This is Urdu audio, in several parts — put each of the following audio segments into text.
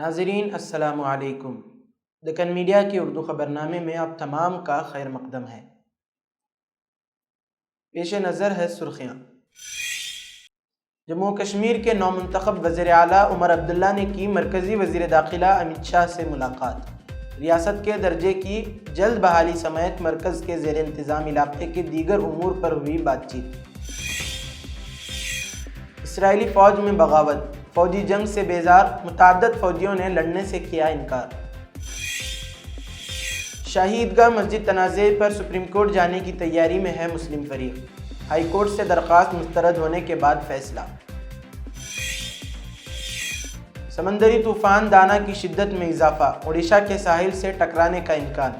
ناظرین السلام علیکم۔ دکن میڈیا کی اردو خبرنامے میں آپ تمام کا خیر مقدم ہے۔ پیش نظر ہے سرخیاں۔ جموں کشمیر کے نومنتخب وزیر اعلیٰ عمر عبداللہ نے کی مرکزی وزیر داخلہ امت شاہ سے ملاقات۔ ریاست کے درجے کی جلد بحالی سمیت مرکز کے زیر انتظام علاقے کے دیگر امور پر ہوئی بات چیت۔ اسرائیلی فوج میں بغاوت، فوجی جنگ سے بیزار، متعدد فوجیوں نے لڑنے سے کیا انکار۔ شاہی عیدگاہ مسجد تنازع پر سپریم کورٹ جانے کی تیاری میں ہے مسلم فریق، ہائی کورٹ سے درخواست مسترد ہونے کے بعد فیصلہ۔ سمندری طوفان دانا کی شدت میں اضافہ، اڈیشہ کے ساحل سے ٹکرانے کا امکان۔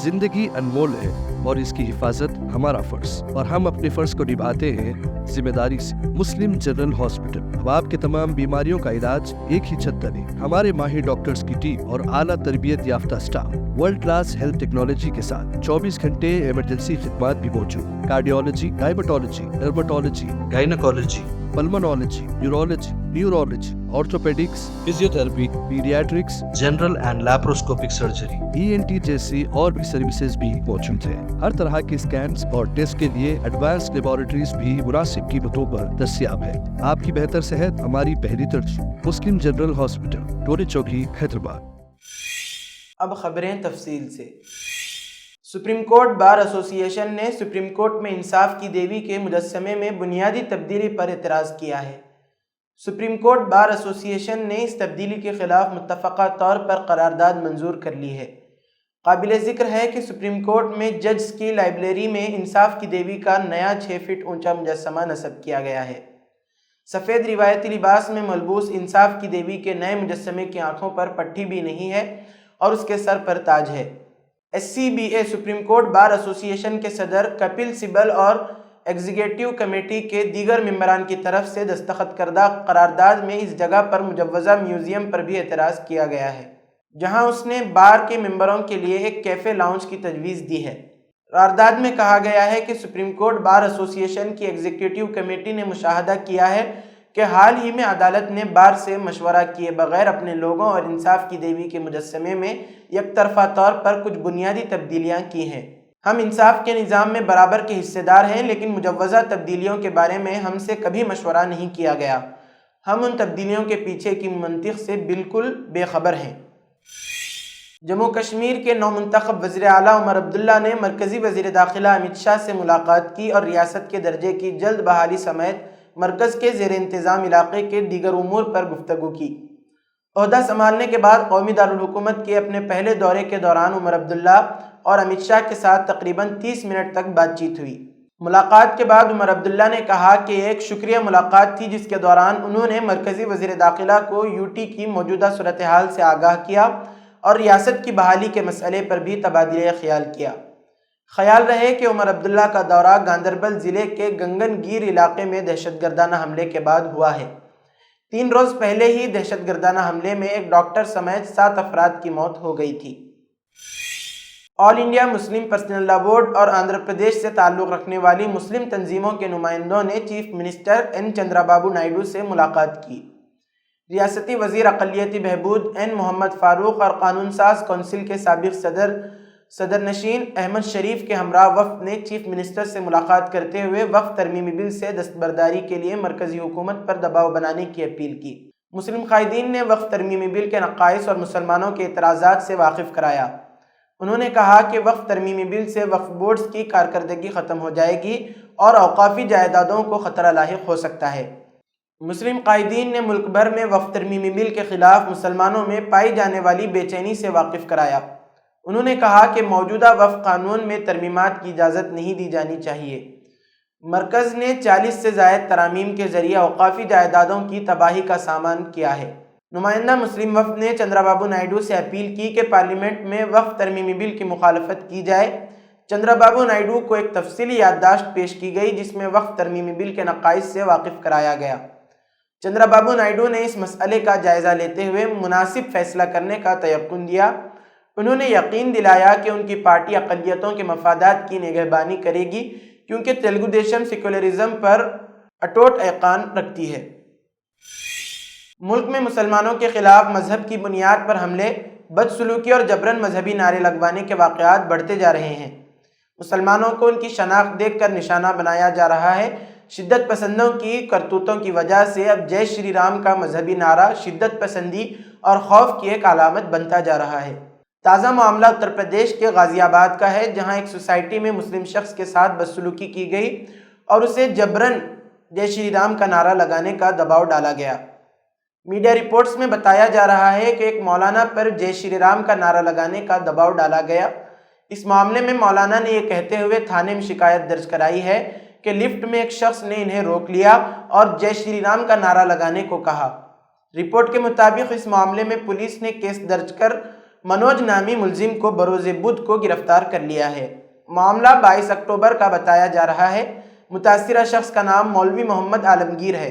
زندگی انمول ہے اور اس کی حفاظت ہمارا فرض، اور ہم اپنے فرض کو نبھاتے ہیں ذمہ داری سے۔ مسلم جنرل ہاسپٹل اب آپ کے تمام بیماریوں کا علاج ایک ہی چھت تلے۔ ہمارے ماہر ڈاکٹرز کی ٹیم اور اعلیٰ تربیت یافتہ staff world class health technology کے ساتھ 24 گھنٹے ایمرجنسی خدمات بھی موجود۔ Cardiology, diabetology, dermatology, gynaecology, pulmonology, neurology, neurology, orthopaedics, physiotherapy, paediatrics, general and laparoscopic surgery, ENT جیسی اور بھی سروسز بھی موجود ہیں۔ ہر طرح کے اسکینز اور ٹیسٹ کے لیے ایڈوانس لیبارٹریز بھی مناسب قیمتوں پر دستیاب ہے۔ آپ کی بہتر صحت ہماری پہلی ترجیح۔ مسلم جنرل ہاسپٹل، ٹوری چوکی، حیدرآباد۔ اب خبریں تفصیل سے۔ سپریم کورٹ بار ایسوسی ایشن نے سپریم کورٹ میں انصاف کی دیوی کے مجسمے میں بنیادی تبدیلی پر اعتراض کیا ہے۔ سپریم کورٹ بار ایسوسی ایشن نے اس تبدیلی کے خلاف متفقہ طور پر قرارداد منظور کر لی ہے۔ قابل ذکر ہے کہ سپریم کورٹ میں ججز کی لائبریری میں انصاف کی دیوی کا نیا 6 فٹ اونچا مجسمہ نصب کیا گیا ہے۔ سفید روایتی لباس میں ملبوس انصاف کی دیوی کے نئے مجسمے کی آنکھوں پر پٹھی بھی نہیں ہے اور اس کے سر پر تاج ہے۔ SCBA سپریم کورٹ بار ایسوسی ایشن کے صدر کپل سبل اور ایگزیکٹو کمیٹی کے دیگر ممبران کی طرف سے دستخط کردہ قرارداد میں اس جگہ پر مجوزہ میوزیم پر بھی اعتراض کیا گیا ہے، جہاں اس نے بار کے ممبروں کے لیے ایک کیفے لاؤنج کی تجویز دی ہے۔ قرارداد میں کہا گیا ہے کہ سپریم کورٹ بار ایسوسی ایشن کی ایگزیکٹو کمیٹی نے مشاہدہ کیا ہے کہ حال ہی میں عدالت نے بار سے مشورہ کیے بغیر اپنے لوگوں اور انصاف کی دیوی کے مجسمے میں یک طرفہ طور پر کچھ بنیادی تبدیلیاں کی ہیں۔ ہم انصاف کے نظام میں برابر کے حصے دار ہیں، لیکن مجوزہ تبدیلیوں کے بارے میں ہم سے کبھی مشورہ نہیں کیا گیا۔ ہم ان تبدیلیوں کے پیچھے کی منطق سے بالکل بے خبر ہیں۔ جموں کشمیر کے نومنتخب وزیر اعلیٰ عمر عبداللہ نے مرکزی وزیر داخلہ امت شاہ سے ملاقات کی اور ریاست کے درجے کی جلد بحالی سمیت مرکز کے زیر انتظام علاقے کے دیگر امور پر گفتگو کی۔ عہدہ سنبھالنے کے بعد قومی دارالحکومت کے اپنے پہلے دورے کے دوران عمر عبداللہ اور امت شاہ کے ساتھ تقریباً 30 منٹ تک بات چیت ہوئی۔ ملاقات کے بعد عمر عبداللہ نے کہا کہ ایک شکریہ ملاقات تھی جس کے دوران انہوں نے مرکزی وزیر داخلہ کو UT کی موجودہ صورتحال سے آگاہ کیا اور ریاست کی بحالی کے مسئلے پر بھی تبادلہ خیال کیا۔ خیال رہے کہ عمر عبداللہ کا دورہ گاندربل ضلع کے گنگن گیر علاقے میں دہشت گردانہ حملے کے بعد ہوا ہے۔ 3 روز پہلے ہی دہشت گردانہ حملے میں ایک ڈاکٹر سمیت 7 افراد کی موت ہو گئی تھی۔ آل انڈیا مسلم پرسنل لا بورڈ اور آندھرا پردیش سے تعلق رکھنے والی مسلم تنظیموں کے نمائندوں نے chief minister N Chandra Babu Naidu سے ملاقات کی۔ ریاستی وزیر اقلیتی بہبود N محمد فاروق اور قانون ساز کونسل کے سابق صدر نشین احمد شریف کے ہمراہ وفد نے چیف منسٹر سے ملاقات کرتے ہوئے وقف ترمیمی بل سے دستبرداری کے لیے مرکزی حکومت پر دباؤ بنانے کی اپیل کی۔ مسلم قائدین نے وقف ترمیمی بل کے نقائص اور مسلمانوں کے اعتراضات سے واقف کرایا۔ انہوں نے کہا کہ وقف ترمیمی بل سے وقف بورڈز کی کارکردگی ختم ہو جائے گی اور اوقافی جائیدادوں کو خطرہ لاحق ہو سکتا ہے۔ مسلم قائدین نے ملک بھر میں وقف ترمیمی بل کے خلاف مسلمانوں میں پائی جانے والی بے چینی سے واقف کرایا۔ انہوں نے کہا کہ موجودہ وقف قانون میں ترمیمات کی اجازت نہیں دی جانی چاہیے۔ مرکز نے 40 سے زائد ترامیم کے ذریعے اوقافی جائیدادوں کی تباہی کا سامان کیا ہے۔ نمائندہ مسلم وفد نے چندرا بابو نائیڈو سے اپیل کی کہ پارلیمنٹ میں وقف ترمیمی بل کی مخالفت کی جائے۔ چندرا بابو نائیڈو کو ایک تفصیلی یادداشت پیش کی گئی جس میں وقف ترمیمی بل کے نقائص سے واقف کرایا گیا۔ چندرا بابو نائیڈو نے اس مسئلے کا جائزہ لیتے ہوئے مناسب فیصلہ کرنے کا تیقن دیا۔ انہوں نے یقین دلایا کہ ان کی پارٹی اقلیتوں کے مفادات کی نگہبانی کرے گی کیونکہ تلگو دیشم سیکولرزم پر اٹوٹ ایقان رکھتی ہے۔ ملک میں مسلمانوں کے خلاف مذہب کی بنیاد پر حملے، بدسلوکی اور جبراً مذہبی نعرے لگوانے کے واقعات بڑھتے جا رہے ہیں۔ مسلمانوں کو ان کی شناخت دیکھ کر نشانہ بنایا جا رہا ہے۔ شدت پسندوں کی کرتوتوں کی وجہ سے اب جے شری رام کا مذہبی نعرہ شدت پسندی اور خوف کی ایک علامت بنتا جا رہا ہے۔ تازہ معاملہ اتر پردیش کے غازی آباد کا ہے، جہاں ایک سوسائٹی میں مسلم شخص کے ساتھ بدسلوکی کی گئی اور اسے جبراً جے شری رام کا نعرہ لگانے کا دباؤ ڈالا گیا۔ میڈیا رپورٹس میں بتایا جا رہا ہے کہ ایک مولانا پر جے شری رام کا نعرہ لگانے کا دباؤ ڈالا گیا۔ اس معاملے میں مولانا نے یہ کہتے ہوئے تھانے میں شکایت درج کرائی ہے کہ لفٹ میں ایک شخص نے انہیں روک لیا اور جے شری رام کا نعرہ لگانے کو کہا۔ رپورٹ کے مطابق اس معاملے میں پولیس نے کیس درج کر منوج نامی ملزم کو بروز بدھ کو گرفتار کر لیا ہے۔ معاملہ 22 اکتوبر کا بتایا جا رہا ہے۔ متاثرہ شخص کا نام مولوی محمد عالمگیر ہے۔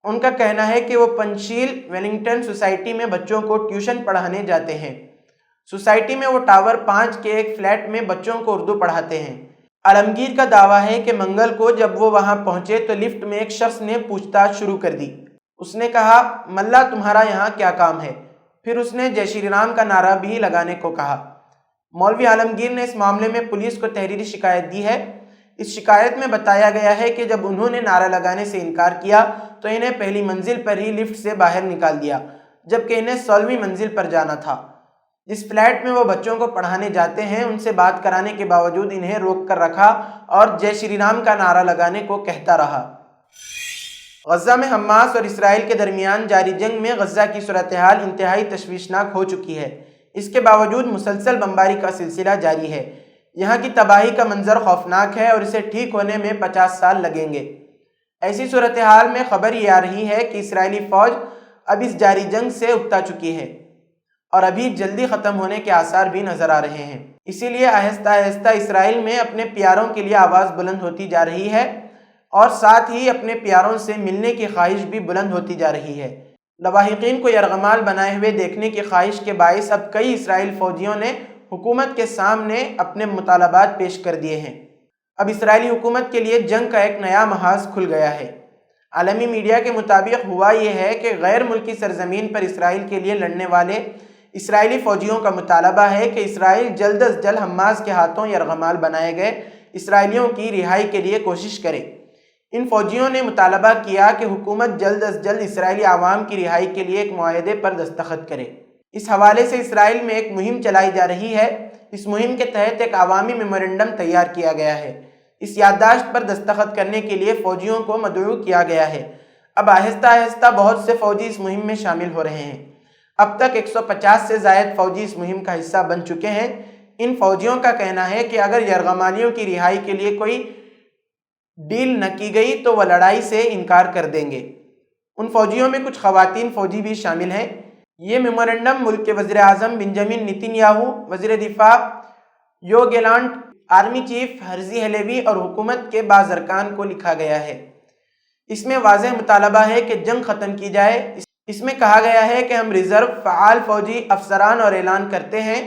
ان کا کہنا ہے کہ وہ پنچشیل ویلنگٹن سوسائٹی میں بچوں کو ٹیوشن پڑھانے جاتے ہیں۔ سوسائٹی میں وہ ٹاور 5 کے ایک فلیٹ میں بچوں کو اردو پڑھاتے ہیں۔ عالمگیر کا دعویٰ ہے کہ منگل کو جب وہ وہاں پہنچے تو لفٹ میں ایک شخص نے پوچھ تاچھ شروع کر دی۔ اس نے کہا، ملا تمہارا یہاں کیا کام ہے؟ پھر اس نے جے شری رام کا نعرہ بھی لگانے کو کہا۔ مولوی عالمگیر نے اس معاملے میں پولیس کو تحریری شکایت دی ہے۔ اس شکایت میں بتایا گیا ہے کہ جب انہوں نے نعرہ لگانے سے انکار کیا تو انہیں پہلی منزل پر ہی لفٹ سے باہر نکال دیا، جبکہ انہیں 16ویں منزل پر جانا تھا۔ جس فلیٹ میں وہ بچوں کو پڑھانے جاتے ہیں ان سے بات کرانے کے باوجود انہیں روک کر رکھا اور جے شری رام کا نعرہ لگانے کو کہتا رہا۔ غزہ میں حماس اور اسرائیل کے درمیان جاری جنگ میں غزہ کی صورتحال انتہائی تشویشناک ہو چکی ہے۔ اس کے باوجود مسلسل بمباری کا سلسلہ جاری ہے۔ یہاں کی تباہی کا منظر خوفناک ہے اور اسے ٹھیک ہونے میں 50 سال لگیں گے۔ ایسی صورتحال میں خبر یہ آ رہی ہے کہ اسرائیلی فوج اب اس جاری جنگ سے اکتا چکی ہے اور ابھی جلدی ختم ہونے کے آثار بھی نظر آ رہے ہیں۔ اسی لیے آہستہ آہستہ اسرائیل میں اپنے پیاروں کے لیے آواز بلند ہوتی جا رہی ہے اور ساتھ ہی اپنے پیاروں سے ملنے کی خواہش بھی بلند ہوتی جا رہی ہے۔ لواحقین کو یرغمال بنائے ہوئے دیکھنے کی خواہش کے باعث اب کئی اسرائیل فوجیوں نے حکومت کے سامنے اپنے مطالبات پیش کر دیے ہیں۔ اب اسرائیلی حکومت کے لیے جنگ کا ایک نیا محاذ کھل گیا ہے۔ عالمی میڈیا کے مطابق ہوا یہ ہے کہ غیر ملکی سرزمین پر اسرائیل کے لیے لڑنے والے اسرائیلی فوجیوں کا مطالبہ ہے کہ اسرائیل جلد از جلد حماس کے ہاتھوں یرغمال بنائے گئے اسرائیلیوں کی رہائی کے لیے کوشش کرے۔ ان فوجیوں نے مطالبہ کیا کہ حکومت جلد از جلد اسرائیلی عوام کی رہائی کے لیے ایک معاہدے پر دستخط کرے۔ اس حوالے سے اسرائیل میں ایک مہم چلائی جا رہی ہے۔ اس مہم کے تحت ایک عوامی میمورنڈم تیار کیا گیا ہے۔ اس یادداشت پر دستخط کرنے کے لیے فوجیوں کو مدعو کیا گیا ہے۔ اب آہستہ آہستہ بہت سے فوجی اس مہم میں شامل ہو رہے ہیں۔ اب تک 150 سے زائد فوجی اس مہم کا حصہ بن چکے ہیں۔ ان فوجیوں کا کہنا ہے کہ اگر یرغمالیوں کی رہائی کے لیے کوئی ڈیل نہ کی گئی تو وہ لڑائی سے انکار کر دیں گے۔ ان فوجیوں میں کچھ خواتین فوجی بھی شامل ہیں۔ یہ میمورنڈم ملک کے وزیر اعظم بنجامن نیتن یاہو، وزیر دفاع یو گیلانٹ، آرمی چیف ہرزی ہلیوی اور حکومت کے بعض ارکان کو لکھا گیا ہے۔ اس میں واضح مطالبہ ہے کہ جنگ ختم کی جائے۔ اس میں کہا گیا ہے کہ ہم ریزرو فعال فوجی افسران اور اعلان کرتے ہیں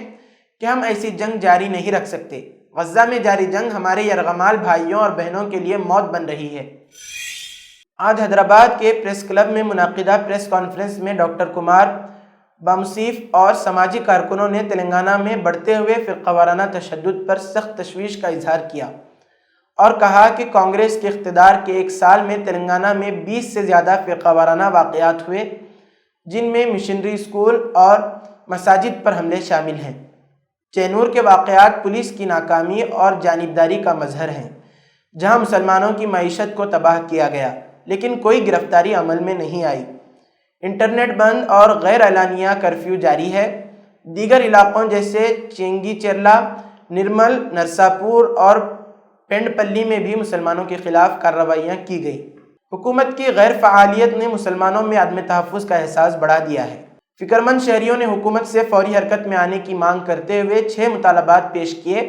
کہ ہم ایسی جنگ جاری نہیں رکھ سکتے۔ غزہ میں جاری جنگ ہمارے یرغمال بھائیوں اور بہنوں کے لیے موت بن رہی ہے۔ آج حیدرآباد کے پریس کلب میں منعقدہ پریس کانفرنس میں ڈاکٹر کمار باموسیف اور سماجی کارکنوں نے تلنگانہ میں بڑھتے ہوئے فرقہ وارانہ تشدد پر سخت تشویش کا اظہار کیا اور کہا کہ کانگریس کے اقتدار کے ایک سال میں تلنگانہ میں 20 سے زیادہ فرقہ وارانہ واقعات ہوئے، جن میں مشنری اسکول اور مساجد پر حملے شامل ہیں۔ چینور کے واقعات پولیس کی ناکامی اور جانبداری کا مظہر ہیں، جہاں مسلمانوں کی معیشت کو تباہ کیا گیا لیکن کوئی گرفتاری عمل میں نہیں آئی۔ انٹرنیٹ بند اور غیر اعلانیہ کرفیو جاری ہے۔ دیگر علاقوں جیسے چینگی چیرلا، نرمل، نرساپور اور پینڈپلی میں بھی مسلمانوں کے خلاف کارروائیاں کی گئی۔ حکومت کی غیر فعالیت نے مسلمانوں میں عدم تحفظ کا احساس بڑھا دیا ہے۔ فکر مند شہریوں نے حکومت سے فوری حرکت میں آنے کی مانگ کرتے ہوئے 6 مطالبات پیش کیے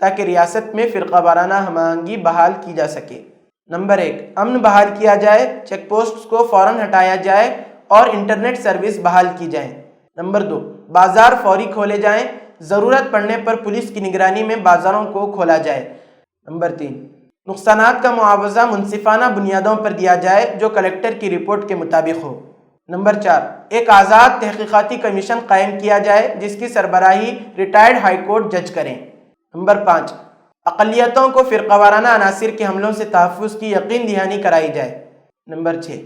تاکہ ریاست میں فرقہ وارانہ ہم آہنگی بحال کی جا سکے۔ نمبر 1، امن بحال کیا جائے، چیک پوسٹس کو فوراً ہٹایا جائے اور انٹرنیٹ سروس بحال کی جائے۔ نمبر 2، بازار فوری کھولے جائیں، ضرورت پڑنے پر پولیس کی نگرانی میں بازاروں کو کھولا جائے۔ نمبر 3، نقصانات کا معاوضہ منصفانہ بنیادوں پر دیا جائے جو کلکٹر کی رپورٹ کے مطابق ہو۔ نمبر 4، ایک آزاد تحقیقاتی کمیشن قائم کیا جائے جس کی سربراہی ریٹائرڈ ہائی کورٹ جج کریں۔ نمبر 5، اقلیتوں کو فرقہ وارانہ عناصر کے حملوں سے تحفظ کی یقین دہانی کرائی جائے۔ نمبر 6،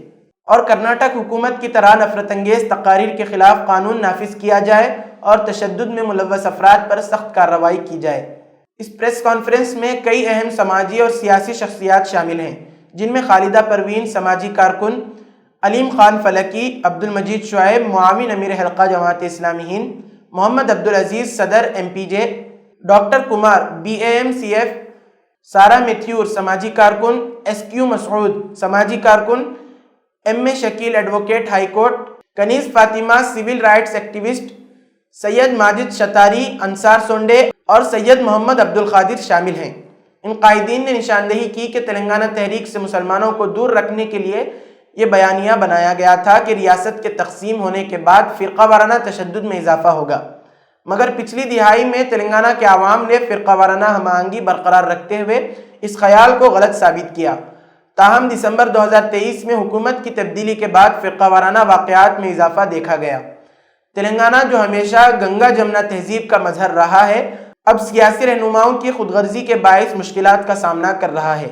اور کرناٹک حکومت کی طرح نفرت انگیز تقاریر کے خلاف قانون نافذ کیا جائے اور تشدد میں ملوث افراد پر سخت کارروائی کی جائے۔ اس پریس کانفرنس میں کئی اہم سماجی اور سیاسی شخصیات شامل ہیں جن میں خالدہ پروین سماجی کارکن، علیم خان فلکی، عبد المجید شعیب معاون امیر حلقہ جماعت اسلامی ہند، محمد عبدالعزیز صدر MPJ، ڈاکٹر کمار BAMCF، سارا میتھیور سماجی کارکن، SQ مسعود سماجی کارکن، MA Shakeel advocate high court, Kaneez Fatima civil rights activist, Syed Majid Shattari Ansar سونڈے اور سید محمد عبدالقادر شامل ہیں۔ ان قائدین نے نشاندہی کی کہ تلنگانہ تحریک سے مسلمانوں کو دور رکھنے کے لیے یہ بیانیہ بنایا گیا تھا کہ ریاست کے تقسیم ہونے کے بعد فرقہ وارانہ تشدد میں اضافہ ہوگا، مگر پچھلی دہائی میں تلنگانہ کے عوام نے فرقہ وارانہ ہم آہنگی برقرار رکھتے ہوئے اس خیال کو غلط ثابت کیا۔ تاہم دسمبر 2023 میں حکومت کی تبدیلی کے بعد فرقہ وارانہ واقعات میں اضافہ دیکھا گیا۔ تلنگانہ جو ہمیشہ گنگا جمنا تہذیب کا مظہر رہا ہے، اب سیاسی رہنماؤں کی خود غرضی کے باعث مشکلات کا سامنا کر رہا ہے۔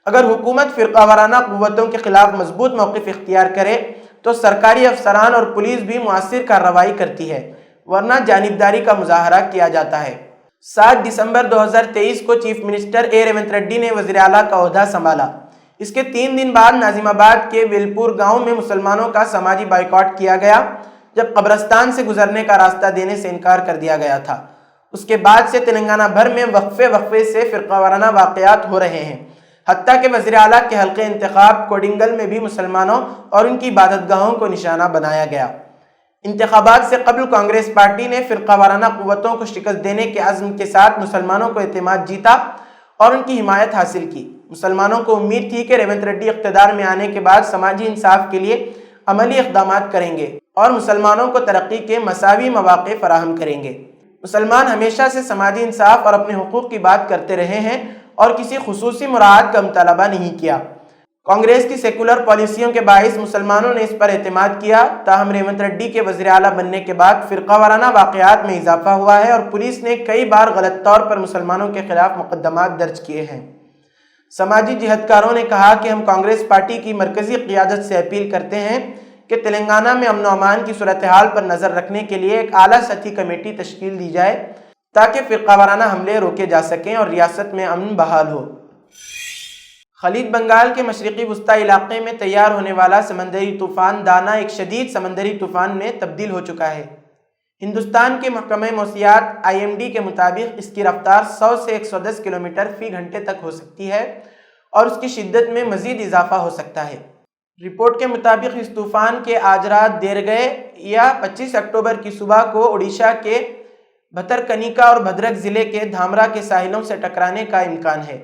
اگر حکومت فرقہ وارانہ قوتوں کے خلاف مضبوط موقف اختیار کرے تو سرکاری افسران اور پولیس بھی مؤثر کارروائی کرتی ہے، ورنہ جانبداری کا مظاہرہ کیا جاتا ہے۔ 7 دسمبر 2023 کو چیف منسٹر ریونت ریڈی نے وزیر اعلیٰ کا عہدہ سنبھالا۔ اس کے 3 دن بعد ناظم آباد کے ویلپور گاؤں میں مسلمانوں کا سماجی بائیکاٹ کیا گیا جب قبرستان سے گزرنے کا راستہ دینے سے انکار کر دیا گیا تھا۔ اس کے بعد سے تلنگانہ بھر میں وقفے سے فرقہ وارانہ واقعات ہو رہے ہیں، حتیٰ کہ وزیر اعلیٰ کے حلقے انتخاب کوڈنگل میں بھی مسلمانوں اور ان کی عبادت گاہوں کو نشانہ بنایا گیا۔ انتخابات سے قبل کانگریس پارٹی نے فرقہ وارانہ قوتوں کو شکست دینے کے عزم کے ساتھ مسلمانوں کو اعتماد جیتا اور ان کی حمایت حاصل کی۔ مسلمانوں کو امید تھی کہ ریونت ریڈی اقتدار میں آنے کے بعد سماجی انصاف کے لیے عملی اقدامات کریں گے اور مسلمانوں کو ترقی کے مساوی مواقع فراہم کریں گے۔ مسلمان ہمیشہ سے سماجی انصاف اور اپنے حقوق کی بات کرتے رہے ہیں اور کسی خصوصی مراعات کا مطالبہ نہیں کیا۔ کانگریس کی سیکولر پالیسیوں کے باعث مسلمانوں نے اس پر اعتماد کیا، تاہم ریونت ریڈی کے وزیر اعلیٰ بننے کے بعد فرقہ وارانہ واقعات میں اضافہ ہوا ہے اور پولیس نے کئی بار غلط طور پر مسلمانوں کے خلاف مقدمات درج کیے ہیں۔ سماجی جہدکاروں نے کہا کہ ہم کانگریس پارٹی کی مرکزی قیادت سے اپیل کرتے ہیں کہ تلنگانہ میں امن و امان کی صورتحال پر نظر رکھنے کے لیے ایک اعلیٰ سطحی کمیٹی تشکیل دی جائے تاکہ فرقہ وارانہ حملے روکے جا سکیں اور ریاست میں امن بحال ہو۔ خلیج بنگال کے مشرقی وسطی علاقے میں تیار ہونے والا سمندری طوفان دانا ایک شدید سمندری طوفان میں تبدیل ہو چکا ہے۔ ہندوستان کے محکمہ موسمیات IMD کے مطابق اس کی رفتار 100 سے 110 کلومیٹر فی گھنٹے تک ہو سکتی ہے اور اس کی شدت میں مزید اضافہ ہو سکتا ہے۔ رپورٹ کے مطابق اس طوفان کے آج رات دیر گئے یا 25 اکتوبر کی صبح کو اڈیشہ کے بھترکنیکا اور بھدرک ضلع کے دھامرا کے ساحلوں سے ٹکرانے کا امکان ہے۔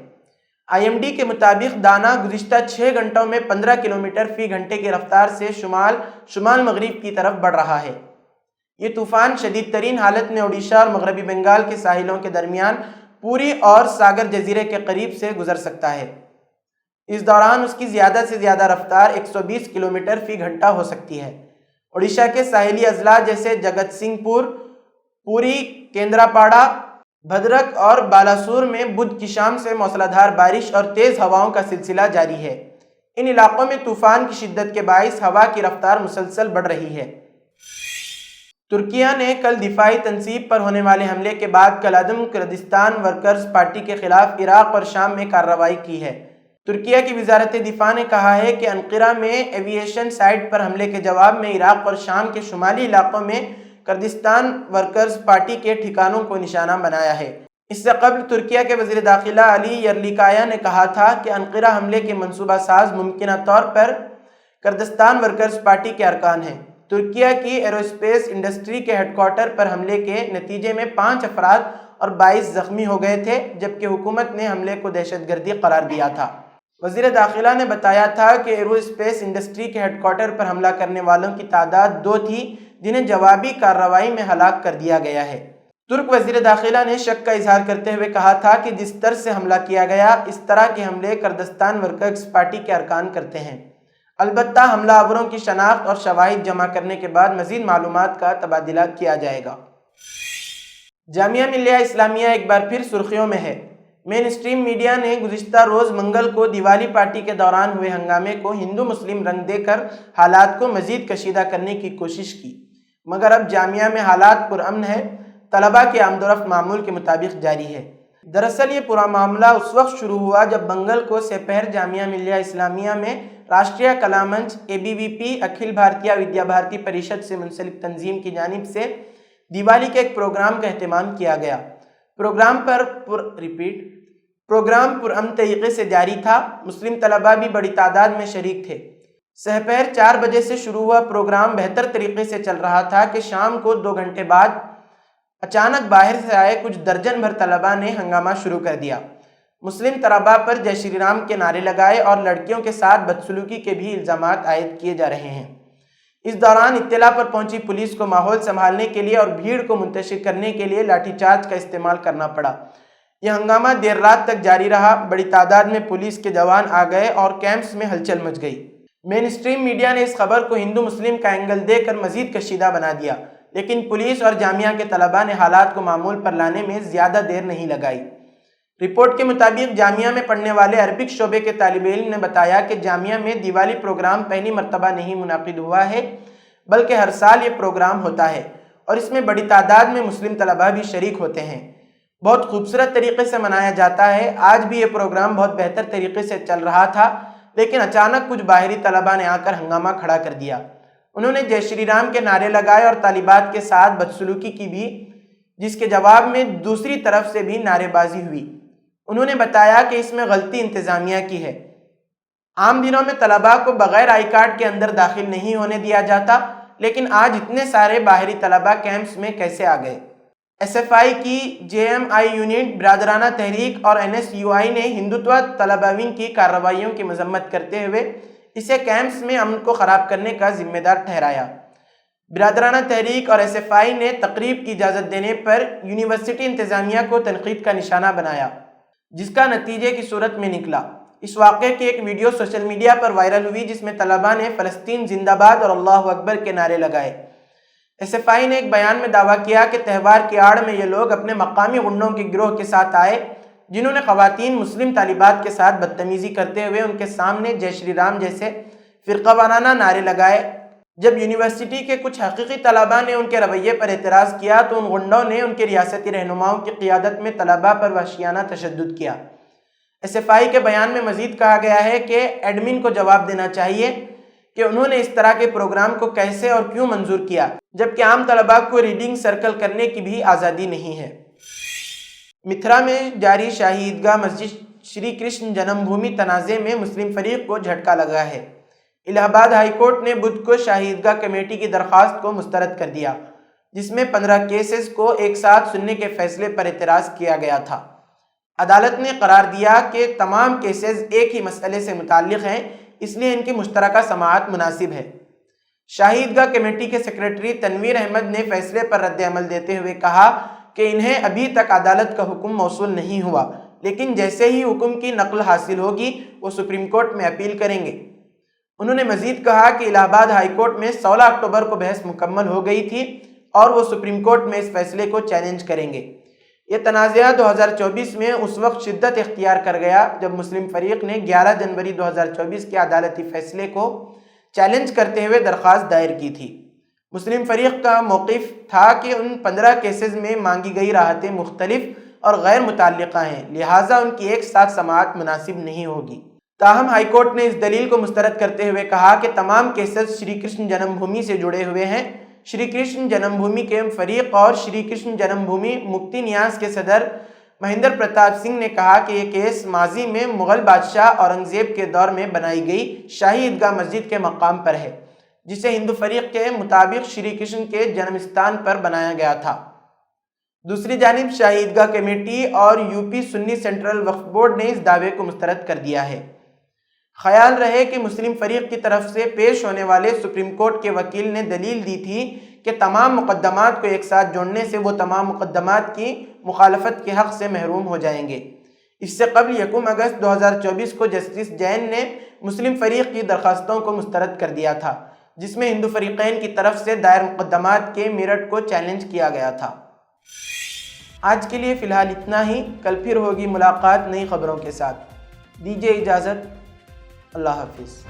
IMD کے مطابق دانا گزشتہ 6 گھنٹوں میں 15 کلومیٹر فی گھنٹے کی رفتار سے شمال مغرب کی طرف بڑھ رہا ہے۔ یہ طوفان شدید ترین حالت میں اڈیشہ اور مغربی بنگال کے ساحلوں کے درمیان پوری اور ساگر جزیرے کے قریب سے گزر سکتا ہے۔ اس دوران اس کی زیادہ سے زیادہ رفتار 120 کلومیٹر فی گھنٹہ ہو سکتی ہے۔ اڈیشہ کے ساحلی اضلاع جیسے جگت سنگھ پور، پوری، کیندراپاڑا، بھدرک اور بالاسور میں بدھ کی شام سے موسلادھار بارش اور تیز ہواؤں کا سلسلہ جاری ہے۔ ان علاقوں میں طوفان کی شدت کے باعث ہوا کی رفتار مسلسل بڑھ رہی ہے۔ ترکیہ نے کل دفاعی تنصیب پر ہونے والے حملے کے بعد کالعدم کردستان ورکرز پارٹی کے خلاف عراق اور شام میں کارروائی کی ہے۔ ترکیہ کی وزارت دفاع نے کہا ہے کہ انقرہ میں ایوی ایشن سائٹ پر حملے کے جواب میں عراق اور شام کے شمالی علاقوں میں کردستان ورکرز پارٹی کے ٹھکانوں کو نشانہ بنایا ہے۔ اس سے قبل ترکیہ کے وزیر داخلہ علی یرلیکایا نے کہا تھا کہ انقرہ حملے کے منصوبہ ساز ممکنہ طور پر کردستان ورکرز پارٹی کے ارکان ہیں۔ ترکیہ کی ایروسپیس انڈسٹری کے ہیڈ کوارٹر پر حملے کے نتیجے میں 5 افراد اور 22 زخمی ہو گئے تھے، جبکہ حکومت نے حملے کو دہشت گردی قرار دیا تھا۔ وزیر داخلہ نے بتایا تھا کہ ایروسپیس انڈسٹری کے ہیڈ کوارٹر پر حملہ کرنے والوں کی تعداد 2 تھی، جنہیں جوابی کارروائی میں ہلاک کر دیا گیا ہے۔ ترک وزیر داخلہ نے شک کا اظہار کرتے ہوئے کہا تھا کہ جس طرح سے حملہ کیا گیا اس طرح کے حملے کردستان ورکرز پارٹی کے ارکان کرتے ہیں۔ البتہ حملہ آوروں کی شناخت اور شواہد جمع کرنے کے بعد مزید معلومات کا تبادلہ کیا جائے گا۔ جامعہ ملیہ اسلامیہ ایک بار پھر سرخیوں میں ہے۔ مین اسٹریم میڈیا نے گزشتہ روز منگل کو دیوالی پارٹی کے دوران ہوئے ہنگامے کو ہندو مسلم رنگ دے کر حالات کو مزید کشیدہ کرنے کی کوشش کی، مگر اب جامعہ میں حالات پرامن ہے۔ طلباء کی آمد و رفت معمول کے مطابق جاری ہے۔ دراصل یہ پورا معاملہ اس وقت شروع ہوا جب منگل کو سپہر جامعہ ملیہ اسلامیہ میں راشٹریہ کلا منچ ABVP اکھل بھارتیہ ودیا بھارتی پریشد سے منسلک تنظیم کی جانب سے دیوالی کے ایک پروگرام کا اہتمام کیا گیا۔ پروگرام پرامن طریقے سے جاری تھا۔ مسلم طلباء بھی بڑی تعداد میں شریک تھے۔ سپہر 4 بجے سے شروع ہوا پروگرام بہتر طریقے سے چل رہا تھا کہ شام کو 2 گھنٹے بعد اچانک باہر سے آئے کچھ درجن بھر طلباء نے ہنگامہ شروع کر دیا۔ مسلم طلباء پر جے شری رام کے نعرے لگائے اور لڑکیوں کے ساتھ بدسلوکی کے بھی الزامات عائد کیے جا رہے ہیں۔ اس دوران اطلاع پر پہنچی پولیس کو ماحول سنبھالنے کے لیے اور بھیڑ کو منتشر کرنے کے لیے لاٹھی چارج کا استعمال کرنا پڑا۔ یہ ہنگامہ دیر رات تک جاری رہا۔ بڑی تعداد میں پولیس کے جوان آ گئے اور کیمپس میں ہلچل مچ گئی۔ مین اسٹریم میڈیا نے اس خبر کو ہندو مسلم کا اینگل دے کر مزید کشیدہ بنا دیا، لیکن پولیس اور جامعہ کے طلباء نے حالات کو معمول پر لانے میں زیادہ دیر نہیں لگائی۔ رپورٹ کے مطابق جامعہ میں پڑھنے والے عربک شعبے کے طالب علم نے بتایا کہ جامعہ میں دیوالی پروگرام پہلی مرتبہ نہیں منعقد ہوا ہے، بلکہ ہر سال یہ پروگرام ہوتا ہے اور اس میں بڑی تعداد میں مسلم طلباء بھی شریک ہوتے ہیں۔ بہت خوبصورت طریقے سے منایا جاتا ہے۔ آج بھی یہ پروگرام بہت بہتر طریقے سے چل رہا تھا، لیکن اچانک کچھ باہری طلباء نے آ کر ہنگامہ کھڑا کر دیا۔ انہوں نے جے شری رام کے نعرے لگائے اور طالبات کے ساتھ بدسلوکی کی بھی، جس کے جواب میں دوسری طرف سے بھی نعرے بازی ہوئی۔ انہوں نے بتایا کہ اس میں غلطی انتظامیہ کی ہے۔ عام دنوں میں طلباء کو بغیر آئی کارڈ کے اندر داخل نہیں ہونے دیا جاتا، لیکن آج اتنے سارے باہری طلباء کیمپس میں کیسے آ گئے؟ SFI کی JMI یونٹ، برادرانہ تحریک اور NSUI نے ہندوتوا طلباوین کی کارروائیوں کی مذمت کرتے ہوئے اسے کیمپس میں امن کو خراب کرنے کا ذمہ دار ٹھہرایا۔ برادرانہ تحریک اور SFI نے تقریب کی اجازت دینے پر یونیورسٹی انتظامیہ کو تنقید کا نشانہ بنایا، جس کا نتیجے کی صورت میں نکلا۔ اس واقعے کی ایک ویڈیو سوشل میڈیا پر وائرل ہوئی جس میں طلباء نے فلسطین زندہ باد اور اللہ اکبر کے نعرے لگائے۔ SFI نے ایک بیان میں دعویٰ کیا کہ تہوار کی آڑ میں یہ لوگ اپنے مقامی غنڈوں کے گروہ کے ساتھ آئے، جنہوں نے خواتین مسلم طالبات کے ساتھ بدتمیزی کرتے ہوئے ان کے سامنے جے شری رام جیسے فرقہ وارانہ نعرے لگائے۔ جب یونیورسٹی کے کچھ حقیقی طلباء نے ان کے رویے پر اعتراض کیا تو ان غنڈوں نے ان کے ریاستی رہنماؤں کی قیادت میں طلباء پر وحشیانہ تشدد کیا۔ SFI کے بیان میں مزید کہا گیا ہے کہ ایڈمن کو جواب دینا چاہیے کہ انہوں نے اس طرح کے پروگرام کو کیسے اور کیوں منظور کیا، جبکہ عام طلباء کو ریڈنگ سرکل کرنے کی بھی آزادی نہیں ہے۔ متھرا میں جاری شاہی عیدگاہ مسجد شری کرشن جنم بھومی تنازع میں مسلم فریق کو جھٹکا لگا ہے۔ الہ آباد ہائی کورٹ نے بدھ کو شاہی عیدگاہ کمیٹی کی درخواست کو مسترد کر دیا، جس میں 15 کیسز کو ایک ساتھ سننے کے فیصلے پر اعتراض کیا گیا تھا۔ عدالت نے قرار دیا کہ تمام کیسز ایک ہی مسئلے سے متعلق ہیں، اس لیے ان کی مشترکہ سماعت مناسب ہے۔ شاہی عیدگاہ کمیٹی کے سیکریٹری تنویر احمد نے فیصلے پر رد عمل دیتے ہوئے کہا کہ انہیں ابھی تک عدالت کا حکم موصول نہیں ہوا، لیکن جیسے ہی حکم کی نقل حاصل ہوگی وہ سپریم کورٹ میں اپیل کریں گے۔ انہوں نے مزید کہا کہ الہ آباد ہائی کورٹ میں 16 اکتوبر کو بحث مکمل ہو گئی تھی اور وہ سپریم کورٹ میں اس فیصلے کو چیلنج کریں گے۔ یہ تنازعہ 2024 میں اس وقت شدت اختیار کر گیا جب مسلم فریق نے 11 جنوری 2024 کے عدالتی فیصلے کو چیلنج کرتے ہوئے درخواست دائر کی تھی۔ مسلم فریق کا موقف تھا کہ ان 15 کیسز میں مانگی گئی راحتیں مختلف اور غیر متعلقہ ہیں، لہٰذا ان کی ایک ساتھ سماعت مناسب نہیں ہوگی۔ تاہم ہائی کورٹ نے اس دلیل کو مسترد کرتے ہوئے کہا کہ تمام کیسز شری کرشن جنم بھومی سے جڑے ہوئے ہیں۔ شری کرشن جنم بھومی کے فریق اور شری کرشن جنم بھومی مکتی نیاز کے صدر مہندر پرتاپ سنگھ نے کہا کہ یہ کیس ماضی میں مغل بادشاہ اورنگزیب کے دور میں بنائی گئی شاہی عیدگاہ مسجد کے مقام پر ہے، جسے ہندو فریق کے مطابق شری کرشن کے جنم استان پر بنایا گیا تھا۔ دوسری جانب شاہی عیدگاہ کمیٹی اور UP سنی سینٹرل وقف بورڈ نے اس دعوے کو مسترد کر دیا ہے۔ خیال رہے کہ مسلم فریق کی طرف سے پیش ہونے والے سپریم کورٹ کے وکیل نے دلیل دی تھی کہ تمام مقدمات کو ایک ساتھ جوڑنے سے وہ تمام مقدمات کی مخالفت کے حق سے محروم ہو جائیں گے۔ اس سے قبل 1 اگست 2024 کو جسٹس جین نے مسلم فریق کی درخواستوں کو مسترد کر دیا تھا، جس میں ہندو فریقین کی طرف سے دائر مقدمات کے میرٹ کو چیلنج کیا گیا تھا۔ آج کے لیے فی الحال اتنا ہی، کل پھر ہوگی ملاقات نئی خبروں کے ساتھ۔ دیجیے اجازت، اللہ حافظ۔